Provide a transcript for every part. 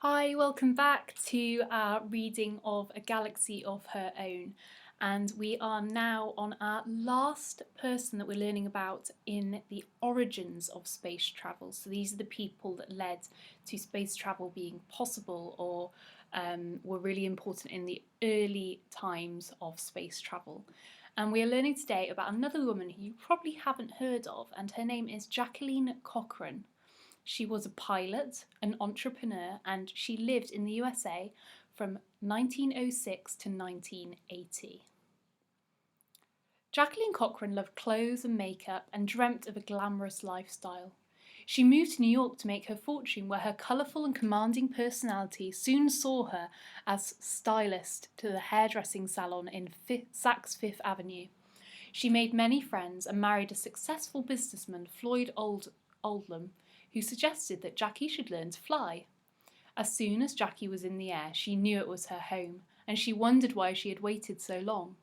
Hi, welcome back to our reading of A Galaxy of Her Own. And we are now on our last person that we're learning about in the origins of space travel. So these are the people that led to space travel being possible or were really important in the early times of space travel. And we are learning today about another woman who you probably haven't heard of, and her name is Jacqueline Cochrane. She was a pilot, an entrepreneur, and she lived in the USA from 1906 to 1980. Jacqueline Cochrane loved clothes and makeup and dreamt of a glamorous lifestyle. She moved to New York to make her fortune, where her colourful and commanding personality soon saw her as stylist to the hairdressing salon in Saks Fifth Avenue. She made many friends and married a successful businessman, Floyd Oldham, who suggested that Jackie should learn to fly. As soon as Jackie was in the air, she knew it was her home, and she wondered why she had waited so long.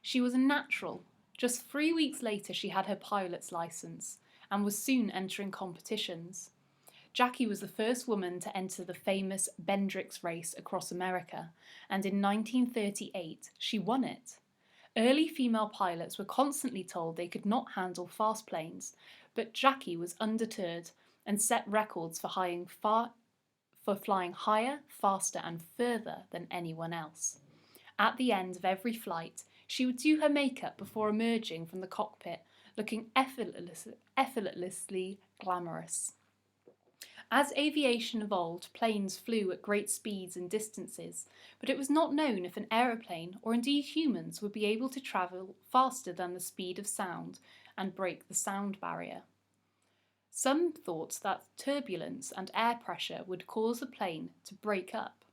She was a natural. Just 3 weeks later, she had her pilot's license and was soon entering competitions. Jackie was the first woman to enter the famous Bendrix race across America, and in 1938 she won it. Early female pilots were constantly told they could not handle fast planes, but Jackie was undeterred and set records for flying higher, faster, and further than anyone else. At the end of every flight, she would do her makeup before emerging from the cockpit, looking effortlessly glamorous. As aviation evolved, planes flew at great speeds and distances, but it was not known if an aeroplane, or indeed humans, would be able to travel faster than the speed of sound and break the sound barrier. Some thought that turbulence and air pressure would cause the plane to break up.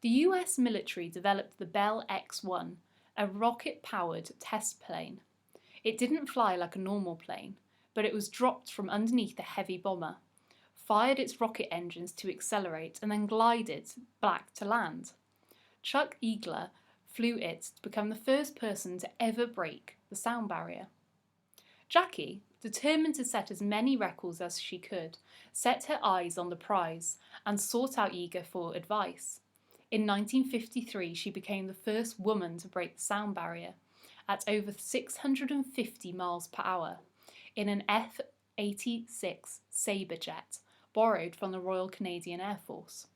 The US military developed the Bell X-1, a rocket-powered test plane. It didn't fly like a normal plane, but it was dropped from underneath a heavy bomber, fired its rocket engines to accelerate, and then glided back to land. Chuck Yeager flew it to become the first person to ever break the sound barrier. Jackie, determined to set as many records as she could, set her eyes on the prize and sought out Yeager for advice. In 1953, she became the first woman to break the sound barrier at over 650 miles per hour in an F-86 Sabre jet borrowed from the Royal Canadian Air Force.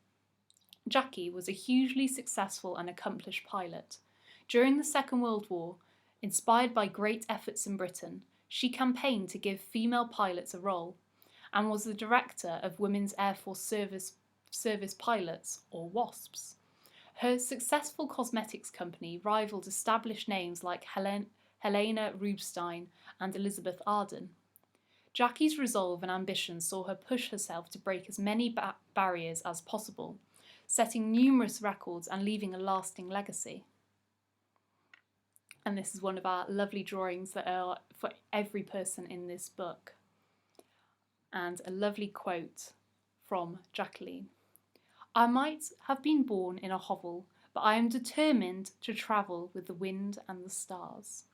Jackie was a hugely successful and accomplished pilot. During the Second World War, inspired by great efforts in Britain, she campaigned to give female pilots a role and was the director of Women's Air Force Service Pilots, or WASPs. Her successful cosmetics company rivaled established names like Helena Rubinstein and Elizabeth Arden. Jackie's resolve and ambition saw her push herself to break as many barriers as possible, setting numerous records and leaving a lasting legacy. And this is one of our lovely drawings that are for every person in this book. And a lovely quote from Jacqueline. "I might have been born in a hovel, but I am determined to travel with the wind and the stars."